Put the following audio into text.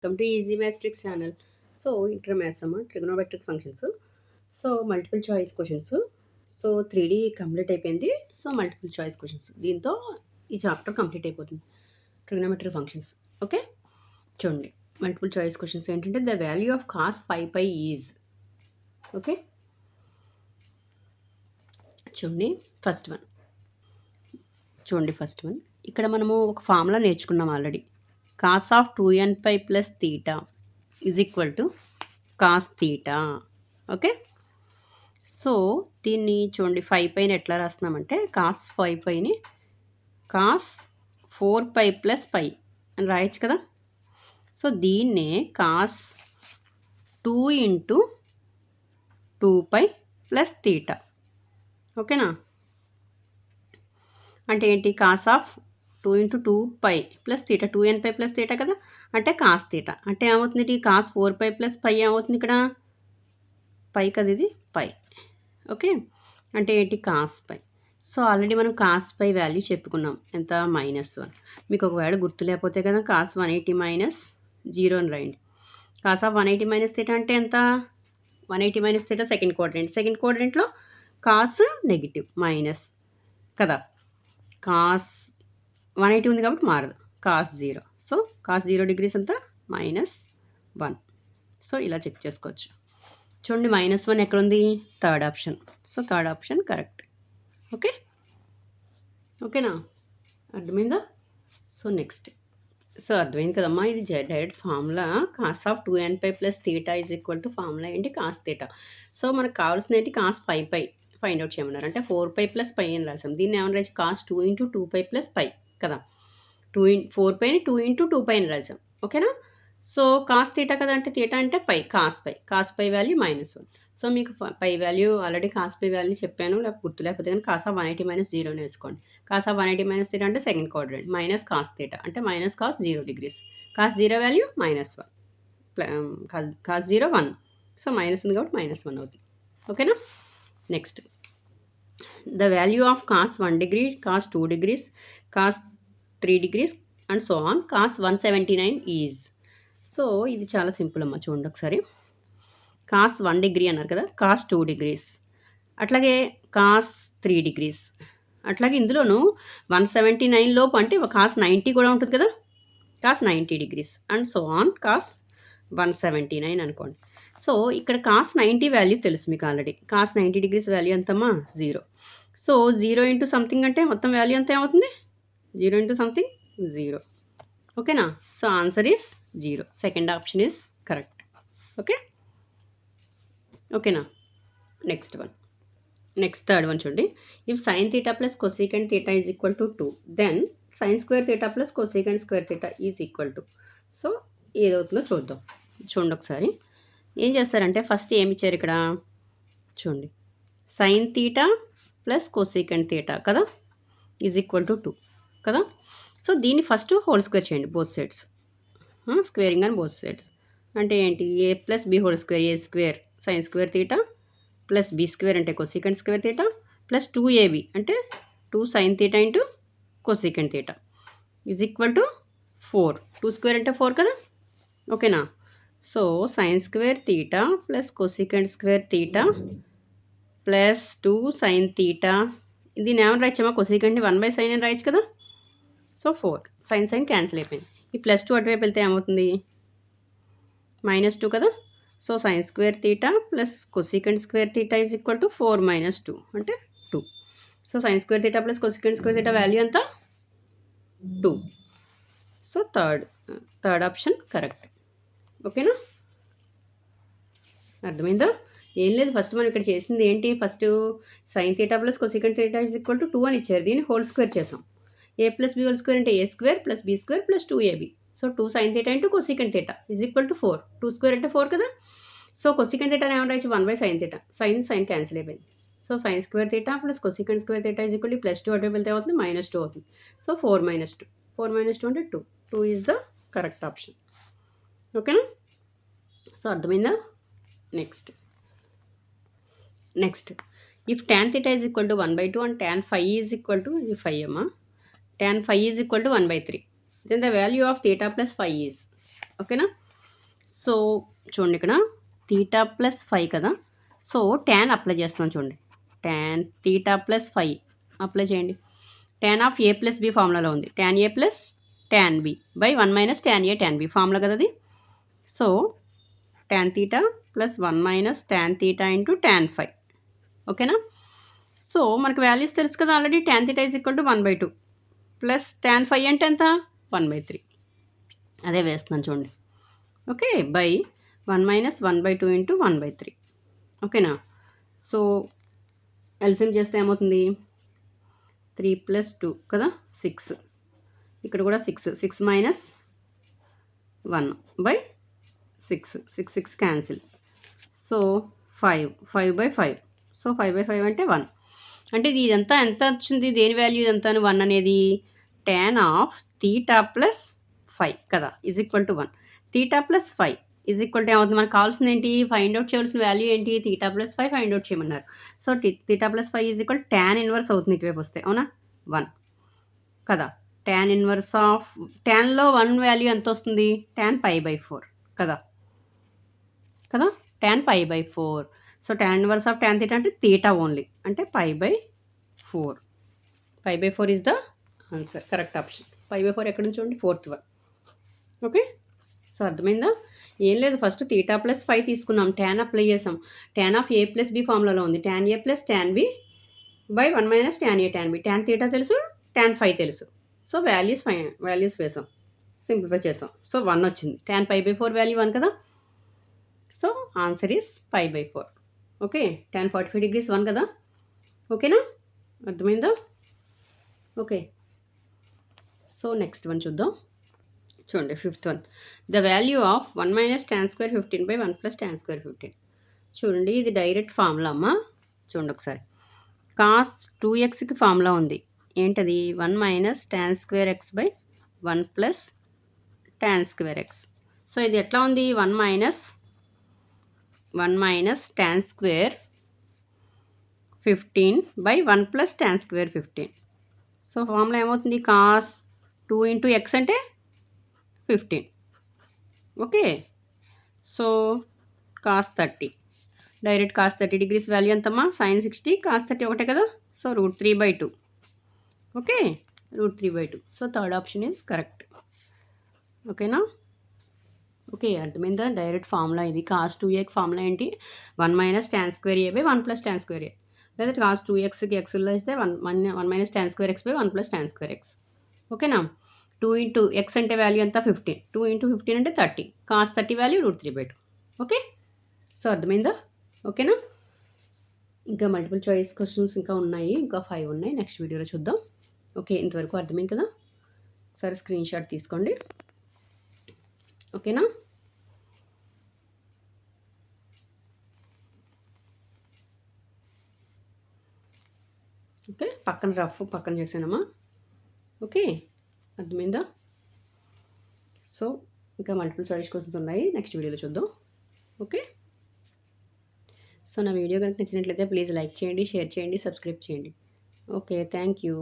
Welcome to Easy Matrix channel. So, intermaths trigonometric functions. So, multiple choice questions. So 3D complete అయిపోయింది. So multiple choice questions దీంతో ఈ chapter complete అయిపోతుంది. Trigonometry functions. Okay, చూడండి. మల్టిపుల్ choice క్వశ్చన్స్ ఏంటంటే the value of cos 5π is. Okay, చూడండి first one. ఇక్కడ మనము ఒక ఫార్ములా నేర్చుకున్నాం already. Cos of 2nπ plus theta is equal to cos theta. Okay, so దీన్ని చూడండి 5πని ఎట్లా రాస్తున్నామంటే కాస్ 5πని కాస్ 4π ప్లస్ పై అని రాయొచ్చు కదా. సో దీన్నే కాస్ 2 ఇంటూ 2π ప్లస్ తీటా. ఓకేనా, అంటే ఏంటి? Cos of 2 into 2π plus theta, 2nπ plus theta కదా, అంటే కాస్ తీటా. అంటే ఏమవుతుంది? కాస్ 4π ప్లస్ పై ఏమవుతుంది? ఇక్కడ పై కదా, ఇది పై. ఓకే, అంటే ఏంటి? Cos pi. సో ఆల్రెడీ మనం కాస్ పై వాల్యూ చెప్పుకున్నాం, ఎంత? -1. మీకు ఒకవేళ గుర్తు లేకపోతే కదా కాస్ 180 మైనస్ 0 అని రాయండి. కాస్ ఆఫ్ 180 మైనస్ తీటా అంటే ఎంత? 180 మైనస్ తీటా సెకండ్ క్వాడ్రెంట్లో కాస్ నెగిటివ్ మైనస్ కదా. కాస్ 180 ఉంది కాబట్టి మారదు, కాస్ 0. సో కాస్ 0 డిగ్రీస్ అంతా -1. సో ఇలా చెక్ చేసుకోవచ్చు. చూడండి, -1 ఎక్కడుంది? Third option. So third option correct. Okay, ఓకేనా, అర్థమైందా? So next. సో అర్థమైంది కదమ్మా, ఇది direct formula. Cos of 2nπ plus theta is equal to formula ఏంటి? Cos theta. సో మనకు కావాల్సింది ఏంటి? కాస్ 5π ఫైండ్ అవుట్ చేయమన్నారు. అంటే 4π ప్లస్ పై అని రాసాం. దీన్ని ఏమన్నా రాసి కాస్ 2 ఇంటూ 2π ప్లస్ పై కదా. 4πని 2 ఇంటూ 2π అని రాసాం. ఓకేనా. సో కాస్ తీటా కదా, అంటే తీటా అంటే pi, cos pi value -1. So మీకు pi value already cos pi value చెప్పాను, లేకపోతే గుర్తు లేకపోతే కానీ కాస్ ఆఫ్ 180 మైనస్ 0 వేసుకోండి. కాస్ ఆఫ్ 180 మైనస్ తీటా అంటే second quadrant, minus cos theta అంటే minus cos 0 degrees. Cos 0 value -1, cos 0 1. So minus ఉంది కాబట్టి -1 అవుతుంది. ఓకేనా. Next, the value of cos 1 degree, cos 2 degrees, cos 3 degrees and so on cos 179 is. So ఇది చాలా simple అమ్మ, చూడండి ఒకసారి. కాస్ 1 డిగ్రీ అన్నారు కదా, కాస్ 2 డిగ్రీస్, అట్లాగే కాస్ 3 డిగ్రీస్, అట్లాగే ఇందులోనూ 179 లోపు అంటే కాస్ 90 కూడా ఉంటుంది కదా, cos 90 degrees and so on cos 179 అనుకోండి. సో ఇక్కడ కాస్ 90 వాల్యూ తెలుసు మీకు ఆల్రెడీ. కాస్ 90 డిగ్రీస్ వాల్యూ ఎంతమ్మా? 0. సో 0 ఇంటూ సంథింగ్ అంటే మొత్తం వాల్యూ ఎంత ఏమవుతుంది? 0 ఇంటూ సంథింగ్ 0. ఓకేనా. So answer is 0. Second option is correct. Okay, ఓకేనా. నెక్స్ట్ థర్డ్ వన్ చూడండి. If sine theta plus cosecant theta is equal to 2, then sine square theta plus cosecant square theta is equal to. So ఏదవుతుందో చూద్దాం. చూడండి ఒకసారి. ఏం చేస్తారంటే first ఏమి ఇచ్చారు ఇక్కడ చూడండి, sine theta plus cosecant theta కదా ఈజ్ ఈక్వల్ టు 2 కదా. సో దీన్ని ఫస్ట్ హోల్ స్క్వేర్ చేయండి, బోత్ సైడ్స్. స్క్వేరింగ్ అని బోత్ సైడ్స్ అంటే ఏంటి? A plus B whole square, A square sine square theta plus B square అంటే cosecant square theta plus 2ab అంటే 2 sine theta into cosecant theta is equal to 4. 2 square అంటే 4 కదా. ఓకేనా. So sine square theta plus cosecant square theta plus 2 sine theta. దీన్ని ఏమైనా రాయచ్చమ్మా? కొసీకెంట్ని 1/sin అని రాయచ్చు కదా. సో 4 సైన్ క్యాన్సిల్ అయిపోయింది. ఈ +2 అటువైపు వెళ్తే ఏమవుతుంది? -2 కదా. So sine square theta plus cosecant square theta is equal to 4 - 2 అంటే 2. So sine square theta plus cosecant square theta value ఎంత? 2. So third option correct. ఓకేనా, అర్థమైందా? ఏం లేదు, ఫస్ట్ మనం ఇక్కడ చేసింది ఏంటి? First sign theta plus cosecant theta is equal to 2 అని ఇచ్చారు, దీన్ని హోల్ స్క్వేర్ చేసాం. ఏ ప్లస్ బి హోల్ స్క్వేర్ అంటే ఏ square plus B square plus 2ab. So 2 sine theta into cosecant theta is equal to 4. 2 square అంటే 4 కదా. So cosecant theta ఏమైనా రాయచ్చు? 1/sin theta. Sign cancel అయిపోయింది. So sine square theta plus cosecant square theta is equal to +2 అటు వెళ్తే అవుతుంది -2 అవుతుంది. So 4 - 2. 4 - 2 అంటే 2. 2 ఈజ్ ద కరెక్ట్ ఆప్షన్. ఓకేనా. సో అర్థమైందా? Next if tan theta is equal to 1/2 and tan phi is equal to, ఇది 5 అమ్మా, tan phi is equal to 1/3, then the value of theta plus phi is. ఓకేనా. So చూడండి ఇక్కడ theta plus 5 కదా. So tan apply చేస్తున్నాను చూడండి. Tan theta plus 5 apply చేయండి. Tan of A plus B ఫార్ములాలో ఉంది. Tan A plus tan B by 1 minus tan A tan B formula కదా అది. So tan theta plus 1 minus tan theta into tan 5. ఓకేనా. So మనకు values తెలుసు కదా already. Tan theta is equal to 1/2 plus tan 5 అంటే ఎంత 1/3. అదే వేస్తున్నాను చూడండి. ఓకే. By 1 minus 1/2 into 1/3. ఓకేనా. సో ఎల్సిఎం చేస్తే ఏమవుతుంది 3 + 2 కదా 6. ఇక్కడ కూడా 6 మైనస్ 1/6 6 క్యాన్సిల్. సో 5/5. సో 5/5 అంటే 1. అంటే ఇది ఇదంతా ఎంత వచ్చింది, దేని వాల్యూ ఇదంతా 1 అనేది tan ఆఫ్ తీటా ప్లస్ 5 కదా is equal to 1. Theta plus 5 is equal to ఏమవుతుంది, మనకు కావాల్సింది ఏంటి, ఫైండ్ అవుట్ చేయాల్సిన వాల్యూ ఏంటి, తీటా ప్లస్ 5 ఫైండ్ అవుట్ చేయమన్నారు. So theta plus 5 is equal tan inverse అవుతుంది ఇటువైపు వస్తే, అవునా 1 కదా. tan ఇన్వర్స్ ఆఫ్ ట్యాన్లో 1 వాల్యూ ఎంత వస్తుంది, tan π/4 కదా tan π/4. So tan inverse of tan theta అంటే తీటా ఓన్లీ అంటే π/4. π/4 is the answer, correct option. 5/4 ఎక్కడ నుంచి చూడండి, 4th వన్. ఓకే. సో అర్థమైందా. ఏం లేదు, ఫస్ట్ తీటా ప్లస్ 5 తీసుకున్నాం, ట్యాన్ అప్లై చేసాం. Tan of A plus B ఫార్ములాలో ఉంది. Tan A plus tan B by 1 minus tan A tan B. Tan theta తెలుసు, ట్యాన్ 5 తెలుసు. సో వాల్యూస్ వేసాం, సింప్లిఫై చేసాం. సో 1 వచ్చింది. ట్యాన్ π/4 వాల్యూ 1 కదా. So answer is π/4. Okay. tan 45 degrees 1 కదా. ఓకేనా, అర్థమైందా. ఓకే. సో నెక్స్ట్ వన్ చూద్దాం. చూడండి 5th one. The value of 1 minus tan square 15 by 1 plus tan square 15. చూడండి ఇది డైరెక్ట్ ఫార్ములా అమ్మా. చూడండి ఒకసారి. కాస్ 2xకి ఫార్ములా ఉంది. ఏంటది 1 minus tan square x by 1 plus tan square x. So ఇది ఎట్లా ఉంది, 1 minus tan square 15 by 1 plus tan square 15. So formula ఏమవుతుంది, కాస్ 2 ఇంటూ ఎక్స్ అంటే 15. Okay. So cos 30, direct cos 30 degrees value ఎంతమ్మా, sign 60 cos 30 ఒకటే కదా. So √3/2. Okay, √3/2. So third option is correct. ఓకేనా. Okay, అర్థమైందా. డైరెక్ట్ ఫార్ములా ఇది. Cos 2a formula ఏంటి, 1 minus tan square a by 1 plus tan square a. లేదా cos 2xకి ఎక్స్లో ఇస్తే 1 minus tan square x by 1 plus tan square x. ఓకేనా. 2 into X అంటే value ఎంత 15. 2 ఇంటూ 15 అంటే 30. Cos 30 value √3/2. ఓకే. సో అర్థమైందా. ఓకేనా. ఇంకా మల్టిపుల్ చాయిస్ క్వశ్చన్స్ ఇంకా ఉన్నాయి, ఇంకా 5 ఉన్నాయి, నెక్స్ట్ వీడియోలో చూద్దాం. ఓకే, ఇంతవరకు అర్థమైంది కదా. ఒకసారి స్క్రీన్ షాట్ తీసుకోండి. ఓకేనా. ఓకే, పక్కన రఫ్ పక్కన చేసానమ్మా. ఓకే, అర్థమైందా. సో ఇంకా మల్టిపుల్ చాయిస్ క్వశ్చన్స్ ఉన్నాయి, నెక్స్ట్ వీడియోలో చూద్దాం. ఓకే. సో నా వీడియో కనుక నచ్చినట్లయితే ప్లీజ్ లైక్ చేయండి, షేర్ చేయండి, సబ్స్క్రైబ్ చేయండి. Okay, thank you.